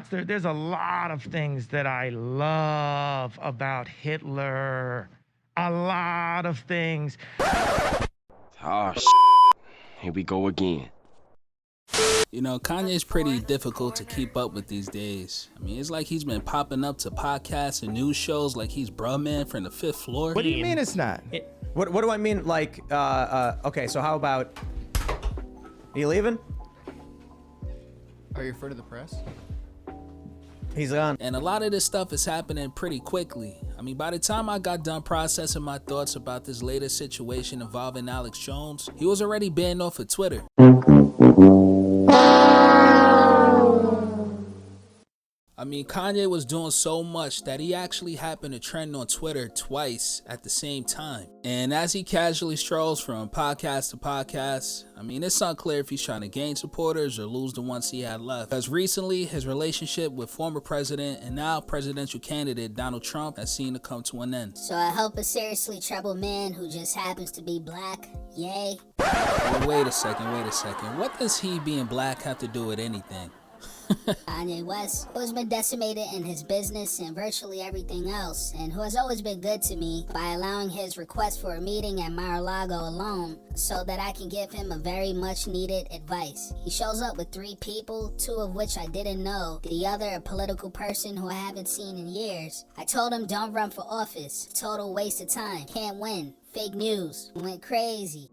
There's a lot of things that I love about Hitler. A lot of things. Oh, here we go again. You know, Kanye's pretty difficult to keep up with these days. I mean, it's like he's been popping up to podcasts and news shows like he's Bruh-Man from the 5th floor. What do you mean it's not? What do I mean? Like, okay, so how about... Are you leaving? Are you referring to the press? He's gone. And a lot of this stuff is happening pretty quickly. I mean, by the time I got done processing my thoughts about this latest situation involving Alex Jones, he was already banned off of Twitter. I mean, Kanye was doing so much that he actually happened to trend on Twitter twice at the same time. And as he casually strolls from podcast to podcast, I mean, it's unclear if he's trying to gain supporters or lose the ones he had left. Because recently, his relationship with former president and now presidential candidate Donald Trump has seen to come to an end. So I help a seriously troubled man who just happens to be black. Yay. Wait a second. What does he being black have to do with anything? Kanye West, who's been decimated in his business and virtually everything else, and who has always been good to me by allowing his request for a meeting at Mar-a-Lago alone so that I can give him a very much needed advice. He shows up with 3 people, 2 of which I didn't know, the other a political person who I haven't seen in years. I told him don't run for office, total waste of time, can't win, fake news, went crazy.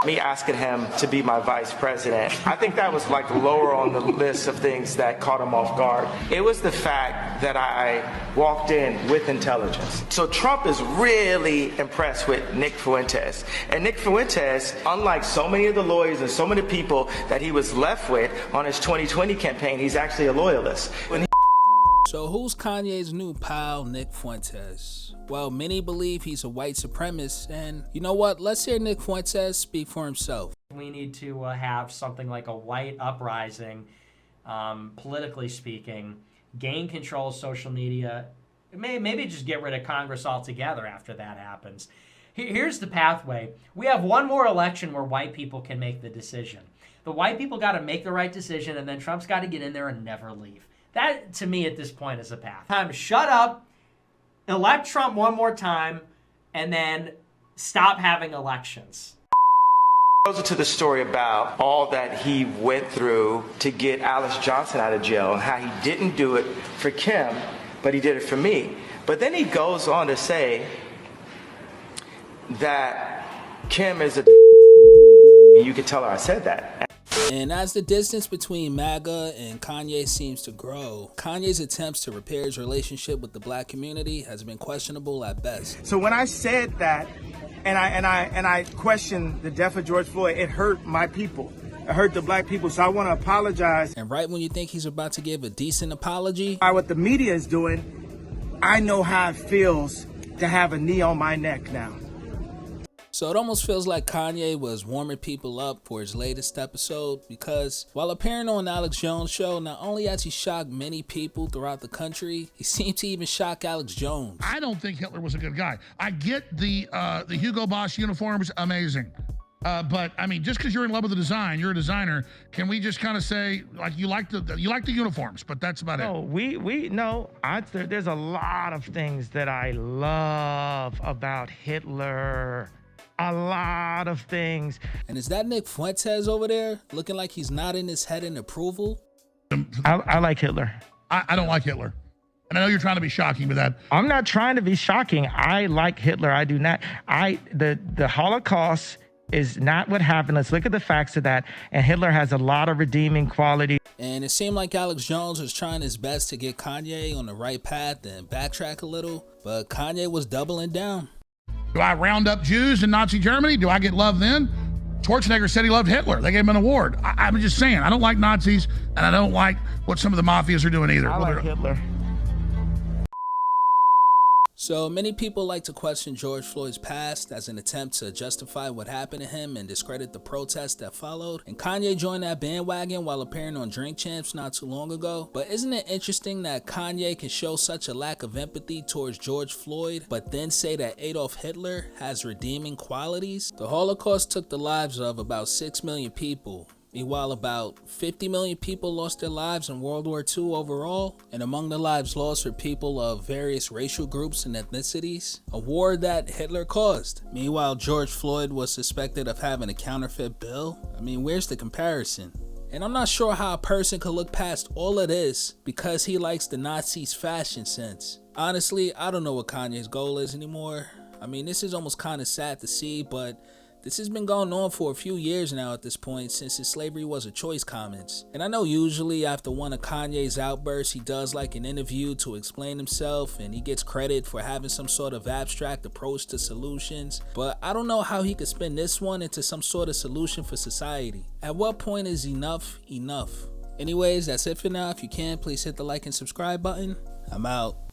Me asking him to be my vice president, I think that was like lower on the list of things that caught him off guard. It was the fact that I walked in with intelligence. So Trump is really impressed with Nick Fuentes. And Nick Fuentes, unlike so many of the lawyers and so many people that he was left with on his 2020 campaign, he's actually a loyalist. So who's Kanye's new pal, Nick Fuentes? Well, many believe he's a white supremacist, and you know what? Let's hear Nick Fuentes speak for himself. We need to have something like a white uprising, politically speaking, gain control of social media, maybe just get rid of Congress altogether after that happens. Here's the pathway. We have one more election where white people can make the decision. The white people got to make the right decision, and then Trump's got to get in there and never leave. That, to me, at this point, is a path. Time to shut up, elect Trump one more time, and then stop having elections. Goes into the story about all that he went through to get Alice Johnson out of jail and how he didn't do it for Kim, but he did it for me. But then he goes on to say that Kim is a you could tell her I said that. And as the distance between MAGA and Kanye seems to grow, Kanye's attempts to repair his relationship with the black community has been questionable at best. So when I said that, and I questioned the death of George Floyd, it hurt my people. It hurt the black people. So I want to apologize. And right when you think he's about to give a decent apology, What the media is doing, I know how it feels to have a knee on my neck now. So it almost feels like Kanye was warming people up for his latest episode, because while appearing on Alex Jones' show, not only has he shocked many people throughout the country, he seemed to even shock Alex Jones. I don't think Hitler was a good guy. I get the Hugo Boss uniforms, amazing. But I mean, just because you're in love with the design, you're a designer. Can we just kind of say, like, you like the uniforms, but that's about it? There's a lot of things that I love about Hitler. A lot of things. And is that Nick Fuentes over there looking like he's nodding his head in approval? I like Hitler. I don't like Hitler. And I know you're trying to be shocking with that. I'm not trying to be shocking. I like Hitler. I do not. The Holocaust is not what happened. Let's look at the facts of that. And Hitler has a lot of redeeming quality. And it seemed like Alex Jones was trying his best to get Kanye on the right path and backtrack a little, but Kanye was doubling down. Do I round up Jews in Nazi Germany? Do I get love then? Schwarzenegger said he loved Hitler. They gave him an award. I'm just saying, I don't like Nazis, and I don't like what some of the mafias are doing either. I like Hitler. So many people like to question George Floyd's past as an attempt to justify what happened to him and discredit the protests that followed. And Kanye joined that bandwagon while appearing on Drink Champs not too long ago. But isn't it interesting that Kanye can show such a lack of empathy towards George Floyd, but then say that Adolf Hitler has redeeming qualities? The Holocaust took the lives of about 6 million people. Meanwhile, about 50 million people lost their lives in World War II overall, and among the lives lost were people of various racial groups and ethnicities, a war that Hitler caused. Meanwhile, George Floyd was suspected of having a counterfeit bill. I mean, where's the comparison? And I'm not sure how a person could look past all of this because he likes the Nazis' fashion sense. Honestly, I don't know what Kanye's goal is anymore. I mean, this is almost kind of sad to see, but this has been going on for a few years now at this point, since his slavery was a choice comments. And I know usually after one of Kanye's outbursts, he does like an interview to explain himself and he gets credit for having some sort of abstract approach to solutions. But I don't know how he could spin this one into some sort of solution for society. At what point is enough enough? Anyways, that's it for now. If you can, please hit the like and subscribe button. I'm out.